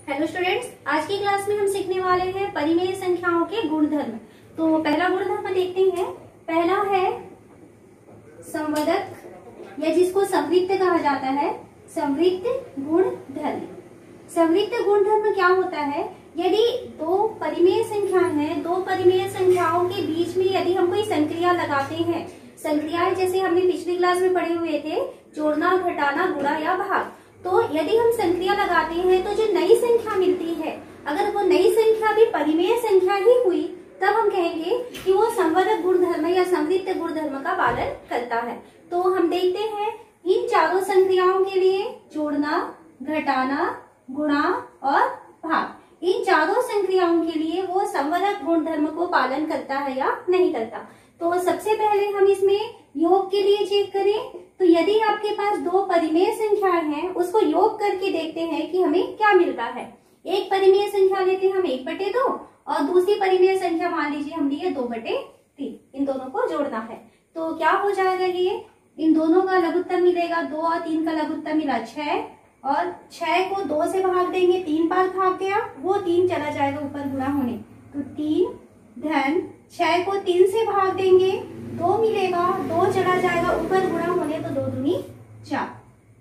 Hello students, आज की class में हम सीखने वाले हैं परिमेय संख्याओं के गुणधर्म। तो पहला गुणधर्म देखते हैं। पहला है संवदक या जिसको संवृत्त कहा जाता है, संवृत्त गुणधर्म। संवृत्त गुणधर्म क्या होता है? यदि दो परिमेय संख्या है, दो परिमेय संख्याओं के बीच में यदि हम कोई संक्रिया लगाते हैं, संक्रियाएं जैसे हमने पिछली क्लास में पढ़े हुए थे, जोड़ना, घटाना, गुणा या भाग। तो यदि हम संक्रिया लगाते हैं तो जो नई संख्या मिलती है, अगर वो नई संख्या भी परिमेय संख्या ही हुई, तब हम कहेंगे कि वो संवदक गुणधर्म या संवृत्त गुणधर्म का पालन करता है। तो हम देखते हैं इन चारों संक्रियाओं के लिए, जोड़ना, घटाना, गुणा और भाग, इन चारों संक्रियाओं के लिए वो संवदक गुणधर्म को पालन करता है या नहीं करता। तो सबसे पहले हम इसमें योग के लिए चेक करें। तो यदि आपके पास दो परिमेय संख्याएं हैं, उसको योग करके देखते हैं कि हमें क्या मिलता है। एक परिमेय संख्या लेते हैं हम 1/2 और दूसरी परिमेय संख्या मान लीजिए हम लिए 2/3। इन दोनों को जोड़ना है तो क्या हो जाएगा, ये इन दोनों का लघुत्तम मिलेगा। 2 और 3 का लघुत्तम मिला 6 और 6 को 2 से भाग देंगे, 3 बार भाग गया, वो 3 चला जाएगा ऊपर गुणा होने, तो 3 धन 6 को 3 से भाग देंगे, 2 मिलेगा, 2 चला जाएगा ऊपर गुणा होने, तो 2 दूनी 4।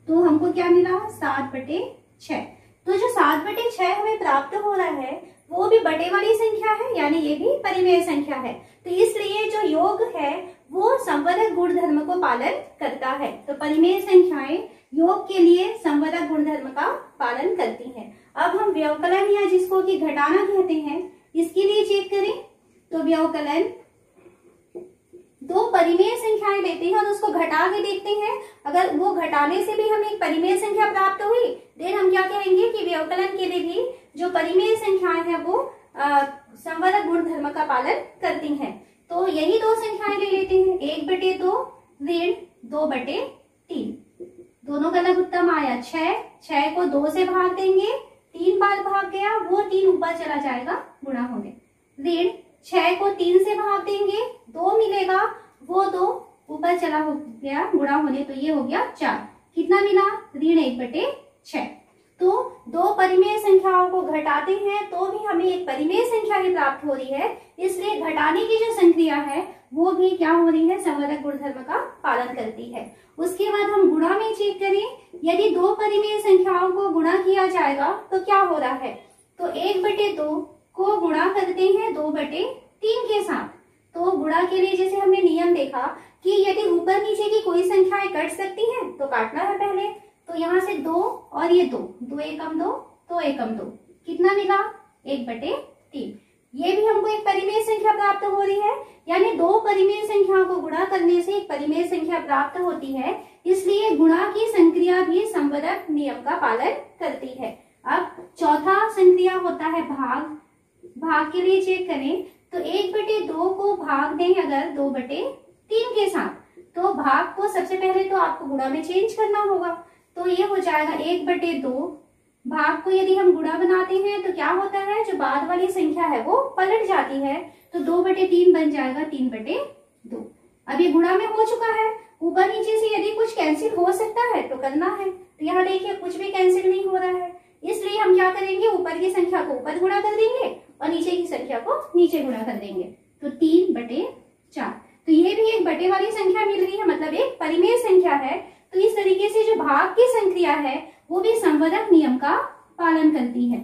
तो हमको क्या मिला? 7/6। तो जो 7/6 हमें प्राप्त हो रहा है वो भी बटे वाली संख्या है, यानी ये भी परिमेय संख्या है। तो इसलिए जो योग है वो संवदक गुणधर्म को पालन करता है। तो परिमेय संख्याएं योग के लिए संवदक गुणधर्म का पालन करती हैं। अब हम व्यवकलन या जिसको कि घटाना कहते हैं, इसके लिए चेक करें। तो व्यवकलन दो परिमेय संख्याएं लेते हैं और उसको घटा के देखते हैं। अगर वो घटाने से भी हमें एक परिमेय संख्या प्राप्त हुई, देन हम क्या कहेंगे कि व्यवकलन के लिए भी जो परिमेय संख्याएं हैं वो संवदक गुणधर्म का पालन करती हैं। तो यही दो संख्याएं ले लेते हैं, 1/2 ऋण 2/3। दोनों का लघुत्तम आया 6, 6 को 2 से भाग देंगे, 3 बार भाग गया, वो 3 ऊपर चला जाएगा गुणा होने, ऋण 6 को 3 से भाग देंगे, 2 मिलेगा, वो 2 ऊपर चला हो गया गुणा होने, तो ये हो गया 4। कितना मिला? ऋण 1/6। तो दो परिमेय संख्याओं को घटाते हैं तो भी हमें एक परिमेय संख्या ही प्राप्त हो रही है, इसलिए घटाने की जो संक्रिया है वो भी क्या हो रही है? संवदक गुणधर्म का पालन करती है। उसके बाद हम गुणा में चेक करें। यदि दो परिमेय संख्याओं को गुणा किया जाएगा तो क्या हो रहा है? तो 1/2 को गुणा करते हैं 2/3 के साथ। तो गुणा के लिए जैसे हमने नियम देखा कि यदि ऊपर नीचे की कोई संख्याएं कट सकती हैं तो काटना है पहले। तो यहाँ से 2 और ये 2, 2 एकम 2, 2 एकम 2, कितना मिला? 1/3। ये भी हमको एक परिमेय संख्या प्राप्त हो रही है, यानी दो परिमेय संख्याओं को गुणा करने से एक परिमेय संख्या प्राप्त होती है, इसलिए गुणा की संक्रिया भी संवदक नियम का पालन करती है। अब चौथा संक्रिया होता है भाग। भाग के लिए चेक करें तो 1/2 को भाग दें अगर 2/3 के साथ, तो भाग को सबसे पहले तो आपको गुणा में चेंज करना होगा। तो ये हो जाएगा 1/2। भाग को यदि हम गुणा बनाते हैं तो क्या होता है? जो बाद वाली संख्या है वो पलट जाती है, तो 2/3 बन जाएगा 3/2। अब ये गुणा में हो चुका है। ऊपर नीचे से यदि कुछ कैंसिल हो सकता है तो करना है, तो यहाँ देखिए कुछ भी कैंसिल नहीं हो रहा है, इसलिए हम क्या करेंगे? ऊपर की संख्या को ऊपर गुणा कर देंगे और नीचे की संख्या को नीचे गुणा कर देंगे, तो 3/4। तो ये भी एक बटे वाली संख्या मिल रही है, मतलब एक परिमेय संख्या है। तो इस तरीके से जो भाग की संक्रिया है वो भी संवदक नियम का पालन करती है।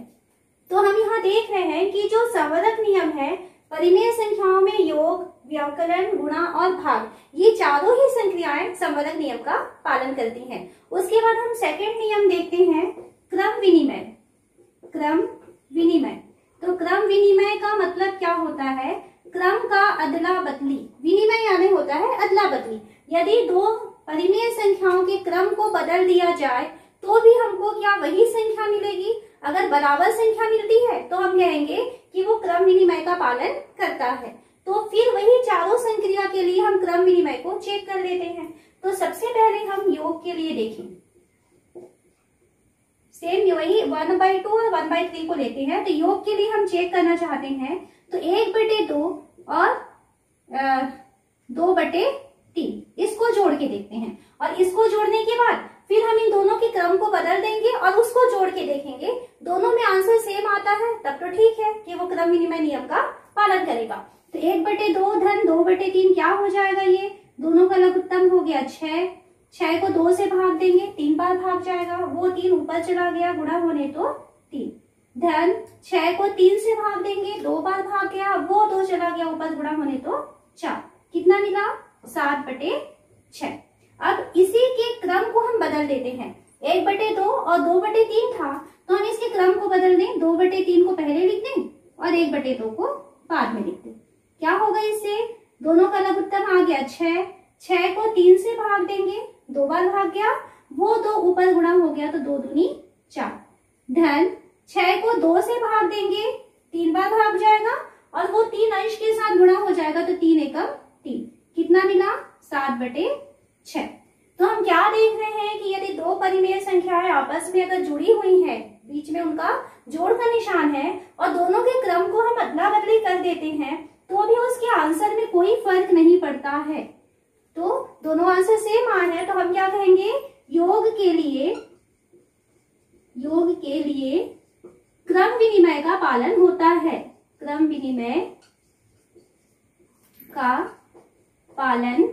तो हम यहाँ देख रहे हैं कि जो संवदक नियम है, परिमेय संख्याओं में योग, व्यवकलन, गुणा और भाग, ये चारों ही संक्रियाएं संवदक नियम का पालन करती हैं। उसके बाद हम सेकंड नियम देखते हैं, क्रम विनिमय। क्रम विनिमय, तो क्रम विनिमय का मतलब क्या होता है? क्रम का अदला बदली। विनिमय यानी होता है अदला बदली। यदि दो परिमेय संख्याओं के क्रम को बदल दिया जाए तो भी हमको क्या वही संख्या मिलेगी? अगर बराबर संख्या मिलती है तो हम कहेंगे कि वो क्रम विनिमय का पालन करता है। तो फिर वही चारों संक्रिया के लिए हम क्रम विनिमय को चेक कर लेते हैं। तो सबसे पहले हम योग के लिए देखें, सेम वही 1/2 और 1/3 को लेते हैं। तो योग के लिए हम चेक करना चाहते हैं तो 1/2 और 2/3 इसको जोड़ के देखते हैं, और इसको जोड़ने के बाद फिर हम इन दोनों के क्रम को बदल देंगे और उसको जोड़ के देखेंगे, दोनों में आंसर सेम आता है तब तो ठीक है कि वो क्रम विनिमय नियम का पालन करेगा। तो 1/2 धन 2/3 क्या हो जाएगा, ये दोनों का लघुत्तम हो गया 6, 6 को 2 से भाग देंगे 3 बार भाग जाएगा, वो 3 ऊपर चला गया, गुणा होने तो 3, धन 6 को 3 से भाग देंगे 2 बार भाग गया, वो 2 चला गया ऊपर, गुणा होने तो 4, कितना मिला 7/6। अब इसी के क्रम को हम बदल देते हैं, 1/2 और 2/3 था तो हम इसके क्रम को बदल दें, 2/3 को पहले लिख दें और 1/2 को बाद में लिख दें। क्या होगा इससे, दोनों का लघुत्तम आ गया 6, 6 को 3 से भाग देंगे 2 बार भाग गया, वो 2 ऊपर गुणा हो गया तो 2 दूनी 4, धन 6 को 2 से भाग देंगे 3 बार भाग जाएगा और वो 3 अंश के साथ गुणा हो जाएगा तो 3 एकम 3, कितना मिला 7/6। तो हम क्या देख रहे हैं कि यदि दो परिमेय संख्याएं आपस में अगर जुड़ी हुई हैं, बीच में उनका जोड़ का निशान है और दोनों के क्रम को हम अदला बदली कर देते हैं तो भी उसके आंसर में कोई फर्क नहीं पड़ता है, तो दोनों आंसर सेम आ है, तो हम क्या कहेंगे, योग के लिए क्रम विनिमय का पालन होता है, क्रम विनिमय का पालन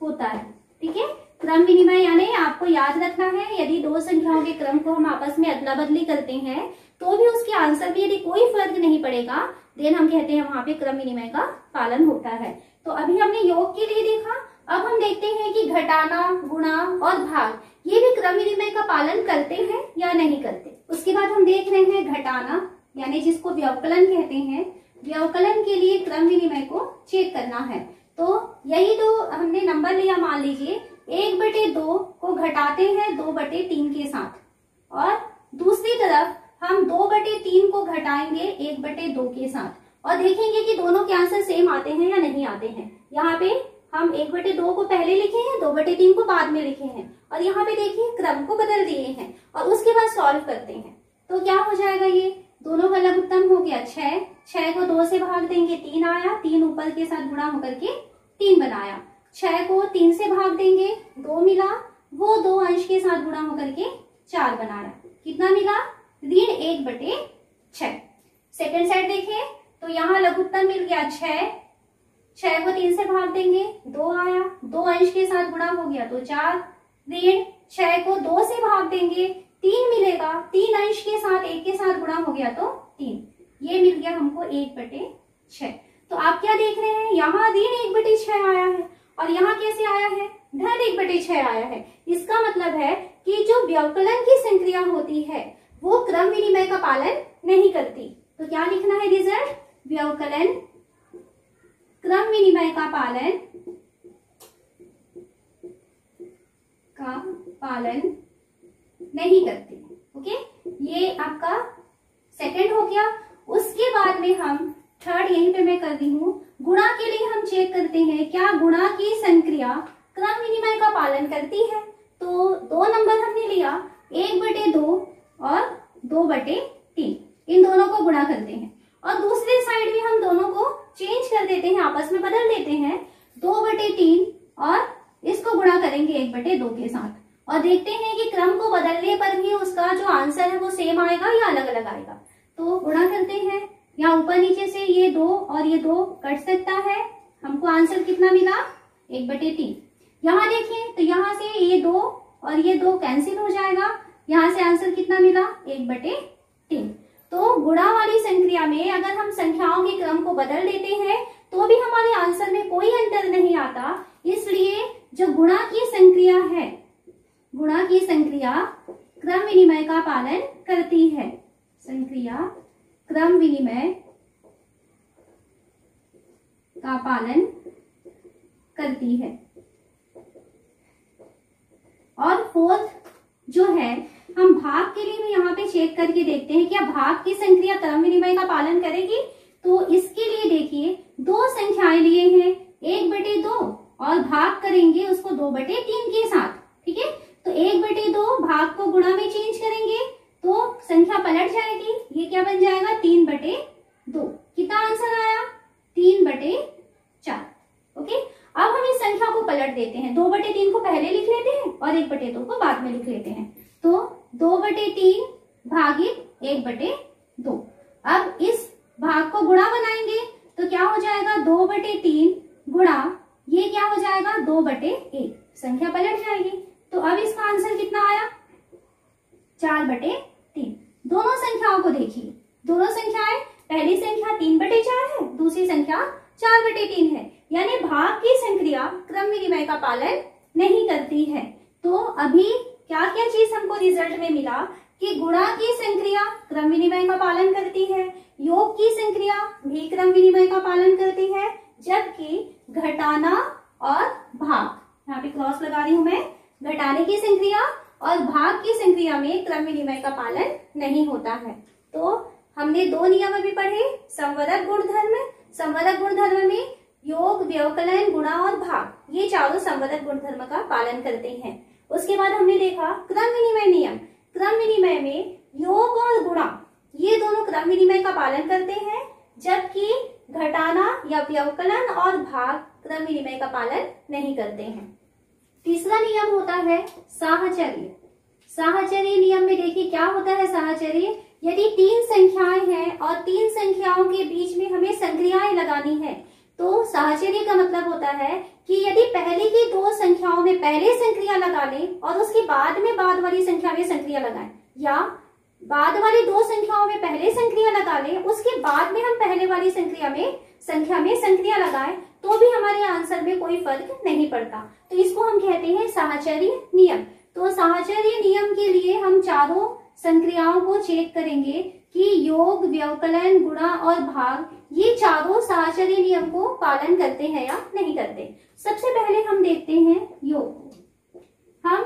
होता है। ठीक है, क्रम विनिमय यानी आपको याद रखना है, यदि दो संख्याओं के क्रम को हम आपस में अदला बदली करते हैं तो भी उसके आंसर में यदि कोई फर्क नहीं पड़ेगा, देन हम कहते हैं वहां पे क्रम विनिमय का पालन होता है। तो अभी हमने योग के लिए देखा, अब हम देखते हैं कि घटाना, गुणा और भाग ये भी क्रम विनिमय का पालन करते हैं या नहीं करते। उसके बाद हम देख रहे हैं घटाना, यानी जिसको व्यवकलन कहते हैं, व्यवकलन के लिए क्रम विनिमय को चेक करना है। तो यही तो हमने नंबर लिया, मान लीजिए 1/2 को घटाते हैं 2/3 के साथ, और दूसरी तरफ हम 2/3 को घटाएंगे 1/2 के साथ और देखेंगे कि दोनों के आंसर सेम आते हैं या नहीं आते हैं। यहाँ पे हम 1/2 को पहले लिखे हैं, 2/3 को बाद में लिखे हैं, और यहाँ पे देखिए क्रम को बदल दिए हैं और उसके बाद सॉल्व करते हैं तो क्या हो जाएगा, ये दोनों का लघुत्तम हो गया 6, 6 को 2 से भाग देंगे 3 आया, 3 ऊपर के साथ गुणा होकर के 3 बनाया, 6 को 3 से भाग देंगे 2 मिला, वो 2 अंश के साथ गुणा होकर के 4 बनाया, कितना मिला ऋण 1/6। सेकेंड साइड देखें तो यहाँ लघुत्तम मिल गया 6, 6 को 3 से भाग देंगे 2 आया, 2 अंश के साथ गुणा हो गया तो 4, ऋण 6 को 2 से भाग देंगे 3 मिलेगा, 3 अंश के साथ 1 के साथ गुणा हो गया तो 3, ये मिल गया हमको 1/6। तो आप क्या देख रहे हैं, यहाँ ऋण 1/6 आया है और यहाँ कैसे आया है, धन 1/6 आया है। इसका मतलब है कि जो व्यवकलन की संक्रिया होती है वो क्रम विनिमय का पालन नहीं करती। तो क्या लिखना है रिजल्ट, व्यवकलन क्रम विनिमय का पालन नहीं करती। ओके, ये आपका सेकंड हो गया। उसके बाद में हम थर्ड, यहीं पे मैं कर रही हूँ, गुणा के लिए हम चेक करते हैं क्या गुणा की संक्रिया क्रम विनिमय का पालन करती है। तो 2 नंबर हमने लिया, 1/2 और 2/3, इन दोनों को गुणा करते हैं और दूसरे साइड में हम दोनों को चेंज कर देते हैं, आपस में बदल देते हैं, 2/3 और इसको गुणा करेंगे 1/2 के साथ और देखते हैं कि क्रम को बदलने पर भी उसका जो आंसर है वो सेम आएगा या अलग अलग आएगा। तो गुणा करते हैं, यहाँ ऊपर नीचे से ये 2 और ये 2 कट सकता है, हमको आंसर कितना मिला 1/3। यहाँ देखिए तो यहाँ से ये 2 और ये 2 कैंसिल हो जाएगा, यहाँ से आंसर कितना मिला 1/3। तो गुणा वाली संक्रिया में अगर हम संख्याओं के क्रम को बदल देते हैं तो भी हमारे आंसर में कोई अंतर नहीं आता। इसलिए जो गुणा की संक्रिया है, गुणा की संक्रिया क्रम विनिमय का पालन करती है, संक्रिया क्रम विनिमय का पालन करती है। और फोर्थ जो है, हम भाग के लिए भी यहाँ पे चेक करके देखते हैं क्या भाग की संक्रिया क्रम विनिमय का पालन करेगी। तो इसके लिए देखिए 2 संख्याएं लिए हैं, 1/2 और भाग करेंगे उसको 2/3 के साथ। ठीक है, तो 1/2 भाग को गुणा में चेंज करेंगे तो संख्या पलट जाएगी, ये क्या बन जाएगा 3/2। कितना आंसर आया 3/4। ओके, अब हम इस संख्या को पलट देते हैं, 2/3 को पहले लिख लेते हैं और 1/2 को बाद में लिख लेते हैं। तो 2/3 भागित 1/2। अब इस भाग को गुणा बनाएंगे तो क्या हो जाएगा 2/3 गुणा ये क्या हो जाएगा 2/1, संख्या पलट जाएगी। तो अब इसका आंसर कितना आया 4/3। दोनों संख्याओं को देखिए, दोनों संख्याएं, पहली संख्या 3/4 है, दूसरी संख्या 4/3 है, यानी भाग की संक्रिया क्रम विनिमय का पालन नहीं करती है। तो अभी क्या क्या चीज हमको रिजल्ट में मिला कि गुणा की संक्रिया क्रम विनिमय का पालन करती है, योग की संक्रिया भी क्रम विनिमय का पालन करती है, जबकि घटाना और भाग, यहाँ पे क्रॉस लगा रही हूं मैं, घटाने की संक्रिया और भाग की संक्रिया में क्रम विनिमय का पालन नहीं होता है। तो हमने 2 नियम अभी पढ़े, संवरक गुणधर्म। संवरक गुणधर्म में योग, व्यवकलन, गुणा और भाग, ये चारों संवरक गुणधर्म का पालन करते हैं। उसके बाद हमने देखा क्रम विनिमय नियम। क्रम विनिमय में योग और गुणा ये दोनों क्रम विनिमय का पालन करते हैं, जबकि घटाना या व्यवकलन और भाग क्रम विनिमय का पालन नहीं करते हैं। तीसरा नियम होता है साहचर्य। साहचर्य नियम में देखिए क्या होता है साहचर्य, यदि 3 संख्याएं हैं और 3 संख्याओं के बीच में हमें संक्रियाएं लगानी है, तो साहचर्य का मतलब होता है कि यदि पहले की 2 संख्याओं में पहले संक्रिया लगा लें और उसके बाद में बाद वाली संख्या में संक्रिया लगाएं, या बाद वाली 2 संख्याओं में पहले संक्रिया लगा लें, उसके बाद में हम पहले वाली संख्या में संक्रिया लगाएं, तो भी हमारे आंसर में कोई फर्क नहीं पड़ता। तो इसको हम कहते हैं साहचर्य नियम। तो साहचर्य नियम के लिए हम चारों संक्रियाओं को चेक करेंगे कि योग, व्यवकलन, गुणा और भाग ये चारों साहचर्य नियम को पालन करते हैं या नहीं करते। सबसे पहले हम देखते हैं योग। हम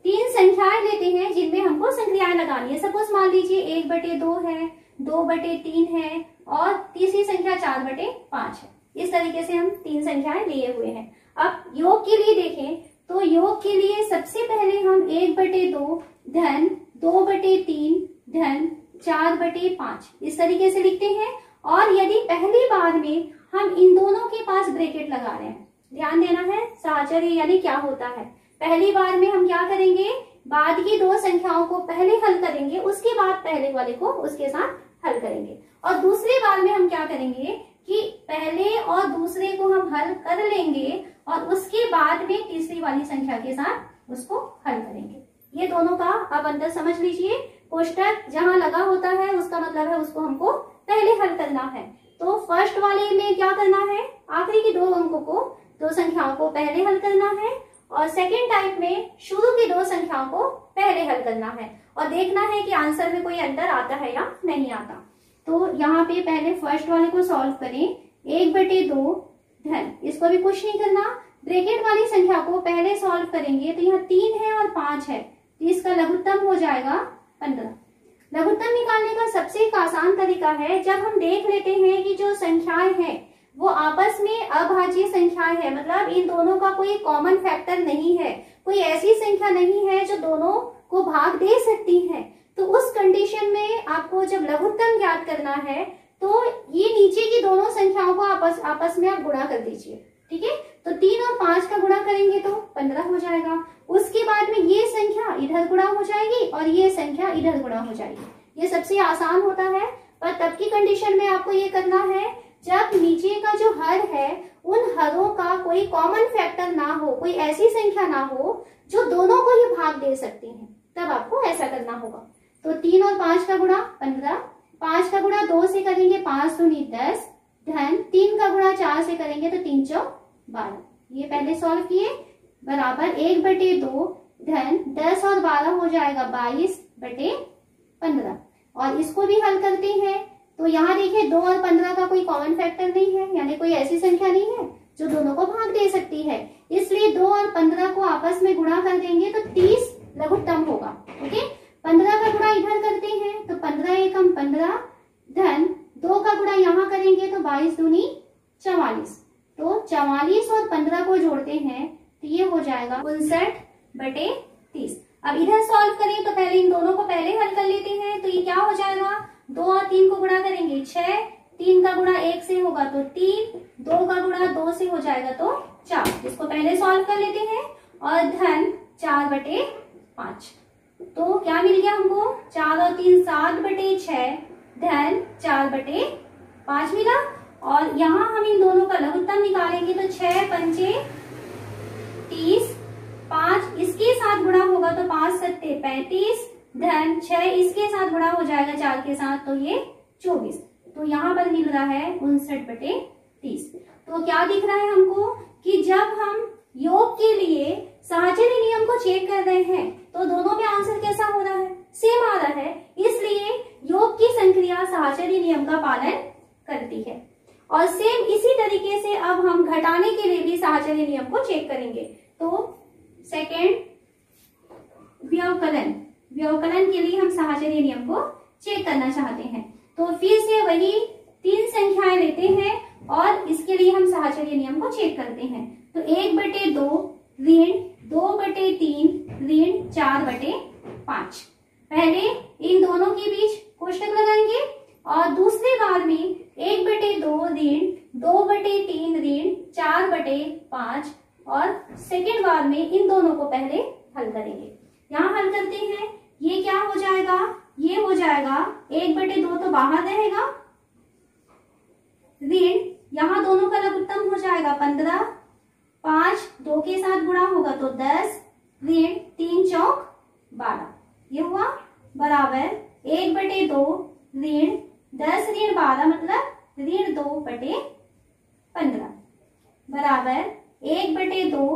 3 संख्याएं लेते हैं जिनमें हमको संक्रियाएं लगानी है। सपोज मान लीजिए 1/2 है, 2/3 है और तीसरी संख्या 4/5 है। इस तरीके से हम 3 संख्याएं लिए हुए हैं। अब योग के लिए देखें तो योग के लिए सबसे पहले हम 1/2 धन 2/3 धन 4/5 इस तरीके से लिखते हैं। और यदि पहली बार में हम इन दोनों के पास ब्रैकेट लगा रहे हैं, ध्यान देना है साहचर्य यानी क्या होता है। पहली बार में हम क्या करेंगे, बाद की 2 संख्याओं को पहले हल करेंगे, उसके बाद पहले वाले को उसके साथ हल करेंगे। और दूसरी बार में हम क्या करेंगे कि पहले और दूसरे को हम हल कर लेंगे और उसके बाद में तीसरी वाली संख्या के साथ उसको हल करेंगे। ये दोनों का आप अंतर समझ लीजिए। कोष्टक जहां लगा होता है उसका मतलब है उसको हमको पहले हल करना है। तो फर्स्ट वाले में क्या करना है, आखिरी की 2 अंकों को, 2 संख्याओं को पहले हल करना है, और सेकेंड टाइप में शुरू की 2 संख्याओं को पहले हल करना है और देखना है कि आंसर में कोई अंतर आता है या नहीं आता। तो यहाँ पे पहले फर्स्ट वाले को सॉल्व करें। 1/2 धन, इसको भी कुछ नहीं करना, ब्रैकेट वाली संख्या को पहले सॉल्व करेंगे तो यहाँ 3 है और 5 है, तो इसका लघुत्तम हो जाएगा 15। लघुत्तम निकालने का सबसे एक आसान तरीका है, जब हम देख लेते हैं कि जो संख्याएं हैं वो आपस में अभाज्य संख्याएं हैं, मतलब इन दोनों का कोई कॉमन फैक्टर नहीं है, कोई ऐसी संख्या नहीं है जो दोनों को भाग दे सकती है, तो उस कंडीशन में आपको जब लघुत्तम ज्ञात करना है तो ये नीचे की दोनों संख्याओं को आपस में आप गुणा कर दीजिए। ठीक है, तो 3 और 5 का गुणा करेंगे तो 15 हो जाएगा। उसके बाद में ये संख्या इधर गुणा हो जाएगी और ये संख्या इधर गुणा हो जाएगी। ये सबसे आसान होता है, पर तब की कंडीशन में आपको ये करना है जब नीचे का जो हर है उन हरों का कोई कॉमन फैक्टर ना हो, कोई ऐसी संख्या ना हो जो दोनों को ही भाग दे सकती है, तब आपको ऐसा करना होगा। तो 3 और 5 का गुणा 15, 5 का गुणा 2 से करेंगे 5 दूनी 10 धन 3 का गुणा 4 से करेंगे तो 3 चौक 12। ये पहले सॉल्व किए, बराबर 1/2 धन 10 और 12 हो जाएगा 22/15। और इसको भी हल करते हैं तो यहाँ देखिए 2 और 15 का कोई कॉमन फैक्टर नहीं है, यानी कोई ऐसी संख्या नहीं है जो दोनों को भाग दे सकती है, इसलिए 2 और 15 को आपस में गुणा कर देंगे तो 30 लघुत्तम होगा। ओके, 15 का गुणा इधर करते हैं तो 15 एकम 15 धन 2 का गुणा यहाँ करेंगे तो 22 दूनी 44। तो 44 और 15 को जोड़ते हैं तो ये हो जाएगा 59/30। अब इधर सॉल्व करें तो पहले इन दोनों को पहले हल कर लेते हैं, तो ये क्या हो जाएगा, 2 और 3 को गुणा करेंगे 6, 3 का गुणा 1 से होगा तो 3, 2 का गुणा 2 से हो जाएगा तो 4। इसको पहले सॉल्व कर लेते हैं और धन 4/5। तो क्या मिल गया हमको, 4 और 3 7/6 धन 4/5 मिला। और यहाँ हम इन दोनों का लघुत्तम निकालेंगे तो 6 पंचे 30, 5 इसके साथ गुणा होगा तो 5 सत्ते 35 धन 6 इसके साथ गुणा हो जाएगा 4 के साथ तो ये 24। तो यहाँ पर मिल रहा है 59/30। तो क्या दिख रहा है हमको कि जब हम योग के लिए साहचर्य नियम को चेक कर रहे हैं तो दोनों में आंसर कैसा हो रहा है, सेम आ रहा है। इसलिए योग की संक्रिया साहचर्य नियम का पालन करती है। और सेम इसी तरीके से अब हम घटाने के लिए भी साहचर्य नियम को चेक करेंगे। तो सेकेंड व्यवकलन, व्यवकलन के लिए हम साहचर्य नियम को चेक करना चाहते हैं। तो फिर से वही 3 संख्याएं लेते हैं और इसके लिए हम साहचर्य नियम को चेक करते हैं। तो 1/2 ऋण 2/3 ऋण 4/5। पहले इन दोनों के बीच कोष्टक लगाएंगे और दूसरे बार में 1/2 ऋण 2/3 ऋण 4/5 और सेकेंड बार में इन दोनों को पहले हल करेंगे। यहाँ हल करते हैं, ये क्या हो जाएगा, ये हो जाएगा 1/2 तो बाहर रहेगा, ऋण यहाँ दोनों का लघुत्तम हो जाएगा 15, 5 2 के साथ गुणा होगा तो 10 ऋण 3 चौक 12, ये हुआ बराबर 1/2 ऋण 10 ऋण 12 मतलब ऋण 2/15 बराबर 1/2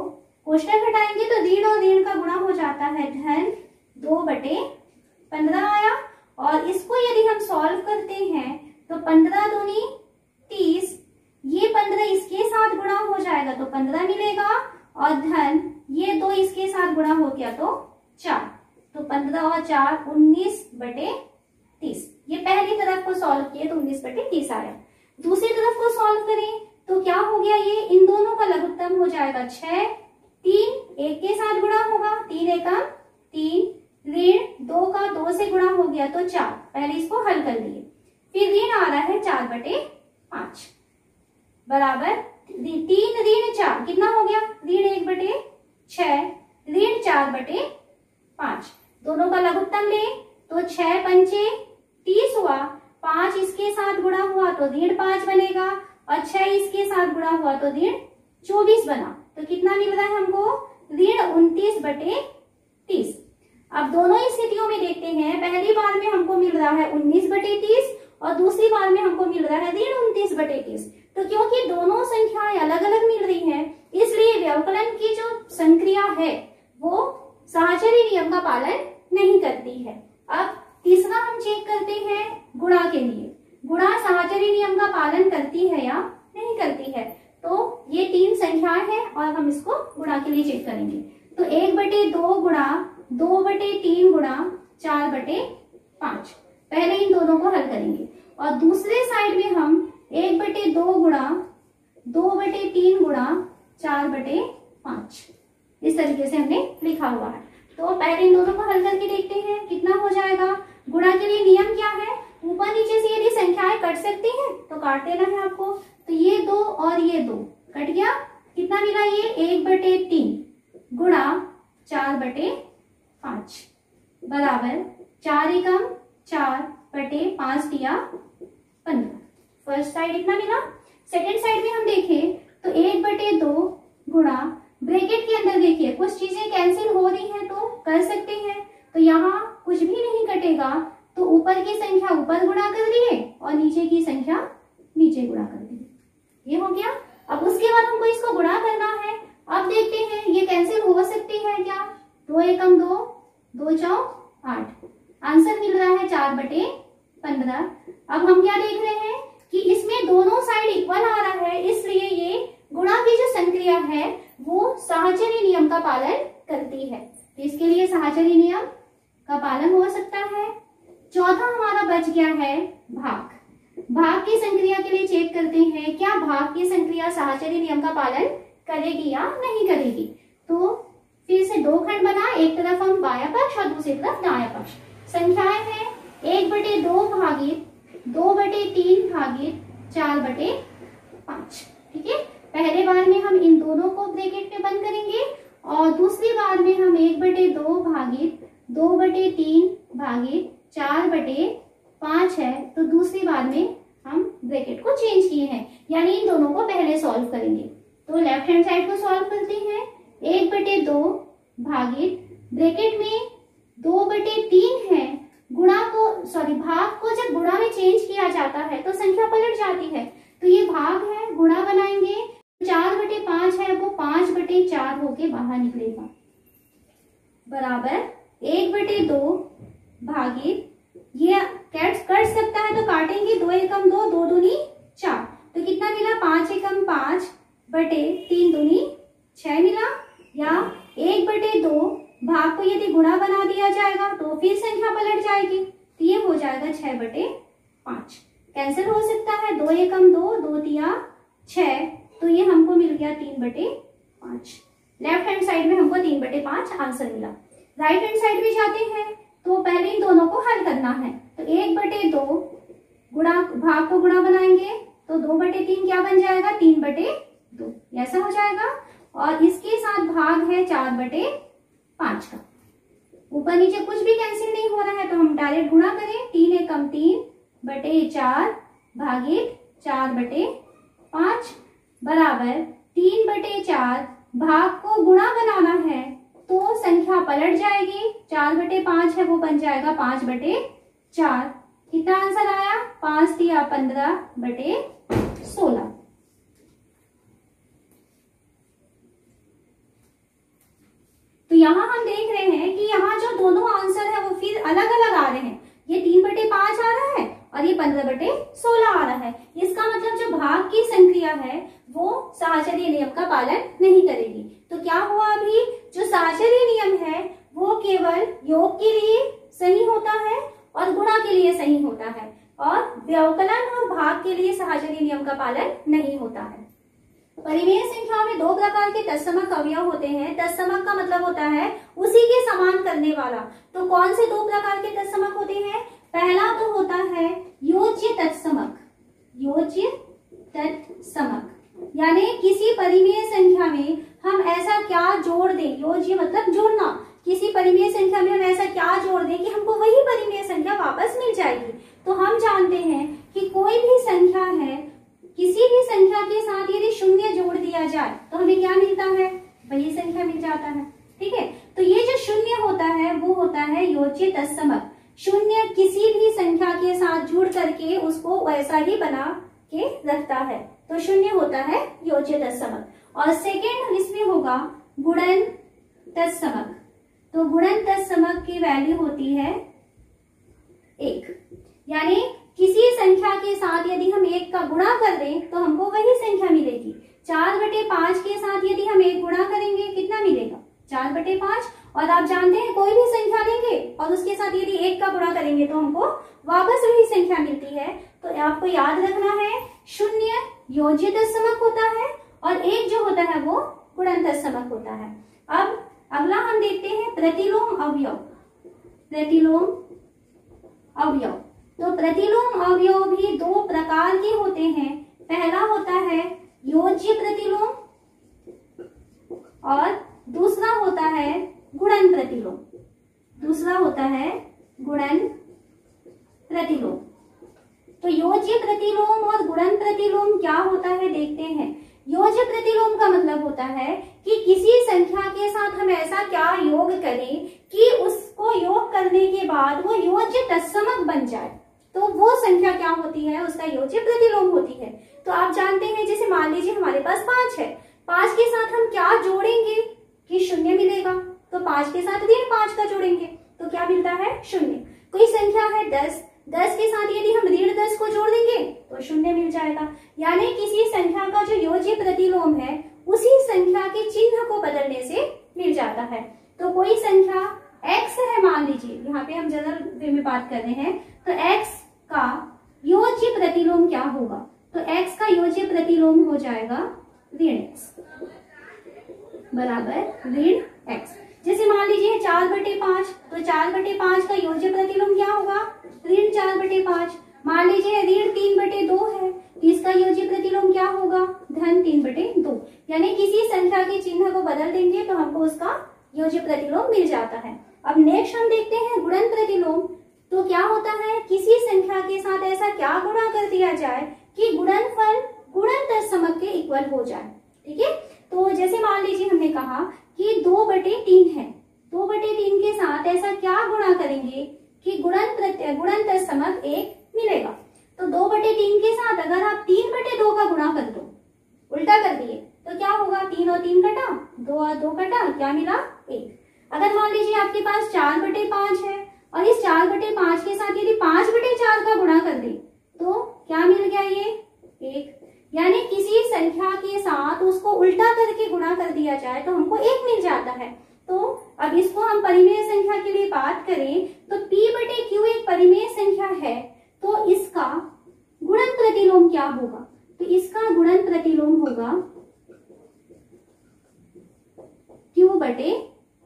कोष्टक हटाएंगे तो ऋण और ऋण का गुणा हो जाता है धन 2/15 आया। और इसको यदि हम सॉल्व करते हैं तो 15 दूनी 30, ये 15 इसके साथ गुणा हो जाएगा तो 15 मिलेगा और धन ये 2 इसके साथ गुणा हो गया तो 4, तो 15 और 4 19/30। ये पहली तरफ को सॉल्व किए तो 19/30 आया। दूसरी तरफ को सॉल्व करें तो क्या हो गया, ये इन दोनों का लघुत्तम हो जाएगा 6, 3 1 के साथ गुणा होगा 3 एकम 3 ऋण 2 का 2 से गुणा हो गया तो 4, पहले इसको हल कर लिए। फिर ऋण आ रहा है 4/5 बराबर 3 ऋण 4 कितना हो गया, ऋण 1/6 ऋण 4/5। दोनों का लघुत्तम ले तो 6 पंचे 30 हुआ, 5 इसके साथ गुणा हुआ तो ऋण 5 बनेगा और 6 इसके साथ गुणा हुआ तो ऋण 24 बना। तो कितना मिल रहा है हमको, ऋण 29/30। अब दोनों स्थितियों में देखते हैं, पहली बार में हमको मिल रहा है 19/30 और दूसरी बार में हमको मिल रहा है ऋण 29/30। तो क्योंकि दोनों संख्याएं अलग अलग मिल रही हैं, इसलिए व्यवकलन की जो संक्रिया है वो साहचर्य नियम का पालन नहीं करती है। अब तीसरा हम चेक करते हैं गुणा के लिए, गुणा साहचर्य नियम का पालन करती है या नहीं करती है। तो ये 3 संख्याएं हैं और हम इसको गुणा के लिए चेक करेंगे। तो 1/2 गुणा 2/3 गुणा 4/5, पहले इन दोनों को हल करेंगे और दूसरे साइड में हम 1/2 गुणा 2/3 गुणा 4/5 इस तरीके से हमने लिखा हुआ है। तो पहले इन दोनों को हल करके देखते हैं कितना हो जाएगा। गुणा के लिए नियम क्या है, ऊपर नीचे से यदि संख्याएं कट सकती हैं तो काट देना है आपको। तो ये 2 और ये 2 कट गया, कितना मिला, ये 1/3 गुणा 4/5 बराबर 4 एकम 4/5 दिया 15। फर्स्ट साइड इतना मिला। सेकेंड साइड में हम देखें तो 1/2 गुणा, ब्रैकेट के अंदर देखिए कुछ चीजें कैंसिल हो रही हैं तो कर सकते हैं, तो यहाँ कुछ भी नहीं कटेगा तो ऊपर की संख्या ऊपर गुणा कर दिए और नीचे की संख्या नीचे गुणा कर दिए, ये हो गया। अब उसके बाद हमको इसको गुणा करना है। अब देखते हैं ये कैंसिल हो सकती है क्या, 2 एकम 2, 2 चौक 8, आंसर मिल रहा है 4/15। अब हम क्या देख रहे हैं कि इसमें दोनों साइड इक्वल आ रहा है, इसलिए ये गुणा की जो संक्रिया है वो साहचर्य नियम का पालन करती है। तो इसके लिए साहचर्य नियम का पालन हो सकता है। चौथा हमारा बच गया है भाग। भाग की संक्रिया के लिए चेक करते हैं क्या भाग की संक्रिया साहचर्य नियम का पालन करेगी या नहीं करेगी। तो फिर से 2 खंड बना, एक तरफ हम बाया पक्ष और दूसरी तरफ दाया पक्ष। संख्याएं हैं 1/2 भागित 2/3 भागित 4/5। ठीक है, पहले बार में हम इन दोनों को ब्रैकेट में बंद करेंगे और दूसरी बार में हम 1/2 भागित 2/3 भागित 4/5 है, तो दूसरी बार में हम ब्रैकेट को चेंज किए हैं, यानी इन दोनों को पहले सॉल्व करेंगे। तो लेफ्ट हैंड साइड को सॉल्व करते हैं। 1/2 भागित ब्रैकेट में 2/3 है, भाग को जब गुणा में चेंज किया जाता है तो संख्या पलट जाती है, तो ये भाग है, गुणा बनाएंगे, 4/5 है वो 5/4 होके बाहर निकलेगा, बराबर 1/2 भागित, ये कट सकता है तो काटेंगे, 2 एकम 2, 2 दूनी 4, तो कितना मिला 5 एकम 5/3 दूनी 6 मिला, या 1/2 भाग को यदि गुणा बना दिया जाएगा तो फिर संख्या पलट जाएगी, तो ये हो जाएगा 6/5। कैंसिल हो सकता है, 2 एकम 2, 2 तिया 6, तो ये हमको मिल गया 3/5। लेफ्ट हैंड साइड में हमको 3/5 आंसर मिला। राइट हैंड साइड में जाते हैं तो पहले इन दोनों को हल करना है, तो 1/2 गुणा, भाग को गुणा बनाएंगे तो 2/3 क्या बन जाएगा 3/2, ऐसा हो जाएगा, और इसके साथ भाग है 4/5 का, ऊपर नीचे कुछ भी कैंसिल नहीं हो रहा है तो हम डायरेक्ट गुणा करें, 3 एकम 3/4 भागित 4/5 बराबर 3/4, भाग को गुणा बनाना है तो संख्या पलट जाएगी, 4/5 है वो बन जाएगा 5/4, कितना आंसर आया 5 तिया 15/16। तो यहाँ हम देख रहे हैं कि यहाँ जो दोनों आंसर है वो फिर अलग अलग आ रहे हैं, ये 3/5 आ रहा है और ये 15/16 आ रहा है। इसका मतलब जो भाग की संख्या है वो साहचर्य नियम का पालन नहीं करेगी। तो क्या हुआ, अभी जो साहचर्य नियम है वो केवल योग के लिए सही होता है और गुणा के लिए सही होता है, और व्यवकलन और भाग के लिए साहचर्य नियम का पालन नहीं होता है। परिमेय संख्याओं में 2 प्रकार के तत्समक अवयव होते हैं। तत्समक का मतलब होता है उसी के समान करने वाला। तो कौन से 2 प्रकार के तत्समक होते हैं? पहला तो होता है योज्य तत्समक। योज्य तत्समक यानी किसी परिमेय संख्या में हम ऐसा क्या जोड़ दें, योज्य मतलब जोड़ना, किसी परिमेय संख्या में हम ऐसा क्या जोड़ दें कि हमको वही परिमेय संख्या वापस मिल जाएगी। तो हम जानते हैं कि कोई भी संख्या है, किसी भी संख्या के साथ यदि 0 जोड़ दिया जाए तो हमें क्या मिलता है, वही संख्या मिल जाता है। ठीक है, तो ये जो 0 होता है वो होता है योज्य तत्समक। 0 किसी भी संख्या के साथ जुड़ करके उसको वैसा ही बना के रखता है, तो 0 होता है योज्य तत्समक। और सेकेंड इसमें होगा गुणन तत्समक। तो गुणन तत्समक की वैल्यू होती है 1, यानी किसी संख्या के साथ यदि हम 1 का गुणा कर दें तो हमको वही संख्या मिलेगी। 4/5 के साथ यदि हम 1 गुणा करेंगे कितना मिलेगा, 4/5। और आप जानते हैं कोई भी संख्या लेंगे और उसके साथ यदि 1 का गुणा करेंगे तो हमको वापस वही संख्या मिलती है। तो आपको याद रखना है 0 योज्य तत्समक होता है और 1 जो होता है वो गुणन तत्समक होता है। अब अगला हम देखते हैं प्रतिलोम अवयव। प्रतिलोम अवयव, तो प्रतिलोम अवयव भी 2 प्रकार के होते हैं। पहला होता है योज्य प्रतिलोम और दूसरा होता है गुणन प्रतिलोम। दूसरा होता है गुणन प्रतिलोम। तो योज्य प्रतिलोम और गुणन प्रतिलोम क्या होता है देखते हैं। योज्य प्रतिलोम का मतलब होता है कि किसी संख्या के साथ हम ऐसा क्या योग करें कि उसको योग करने के बाद वो योज्य तत्समक बन जाए, तो वो संख्या क्या होती है, उसका योज्य प्रतिलोम होती है। तो आप जानते हैं जैसे मान लीजिए हमारे पास 5 है, 5 के साथ हम क्या जोड़ेंगे कि 0 मिलेगा, तो 5 के साथ ऋण 5 का जोड़ेंगे तो क्या मिलता है 0। कोई संख्या है 10, 10 के साथ यदि हम ऋण 10 को जोड़ देंगे तो 0 मिल जाएगा। यानी किसी संख्या का जो योज्य प्रतिलोम है उसी संख्या के चिन्ह को बदलने से मिल जाता है। तो कोई संख्या x है, मान लीजिए यहाँ पे हम जनरल वे में बात कर रहे हैं, तो x का योज्य प्रतिलोम क्या होगा, तो x का योज्य प्रतिलोम हो जाएगा ऋण x बराबर ऋण x। जैसे मान लीजिए 4/5, तो 4/5 का योज्य प्रतिलोम क्या होगा, ऋण 4/5। मान लीजिए ऋण 3/2 है, तो इसका योज्य प्रतिलोम क्या होगा? धन 3/2। यानी किसी संख्या के चिन्ह को बदल देंगे तो हमको उसका योज्य प्रतिलोम मिल जाता है। अब नेक्स्ट हम देखते हैं गुणन प्रतिलोम। तो क्या होता है, किसी संख्या के साथ ऐसा क्या गुणा कर दिया जाए कि गुणनफल गुणनफल समक के इक्वल हो जाए। ठीक है, तो जैसे मान लीजिए हमने कहा कि 2/3 है, 2/3 के साथ ऐसा क्या गुणा करेंगे कि गुणनफल समक 1 मिलेगा। तो 2/3 के साथ अगर आप 3/2 का गुणा कर दो, उल्टा कर दिए, तो क्या होगा? 3 और 3 कटा, 2 और 2 कटा, क्या मिला? 1। अगर मान लीजिए आपके पास 4/5 है और इस 4/5 के साथ यदि 5/4 का गुणा कर दे तो क्या मिल गया? ये 1। यानी किसी संख्या के साथ उसको उल्टा करके गुणा कर दिया जाए तो हमको 1 मिल जाता है। तो अब इसको हम परिमेय संख्या के लिए बात करें तो p/q एक परिमेय संख्या है, तो इसका गुणन प्रतिलोम क्या होगा? तो इसका गुणन प्रतिलोम होगा q/p।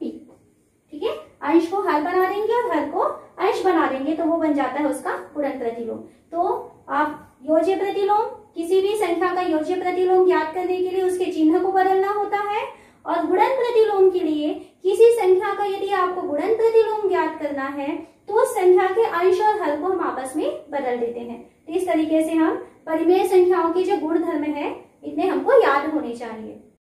ठीक है, अंश को हर बना देंगे और हर को अंश बना देंगे तो वो बन जाता है उसका गुणन प्रतिलोम। तो आप योज्य प्रतिलोम, किसी भी संख्या का योज्य प्रतिलोम ज्ञात करने के लिए उसके चिन्ह को बदलना होता है, और गुणन प्रतिलोम के लिए किसी संख्या का यदि आपको गुणन प्रतिलोम ज्ञात करना है तो उस संख्या के अंश और हर को हम आपस में बदल देते हैं। तो इस तरीके से हम परिमेय संख्याओं के जो गुण धर्म है इतने हमको याद होने चाहिए।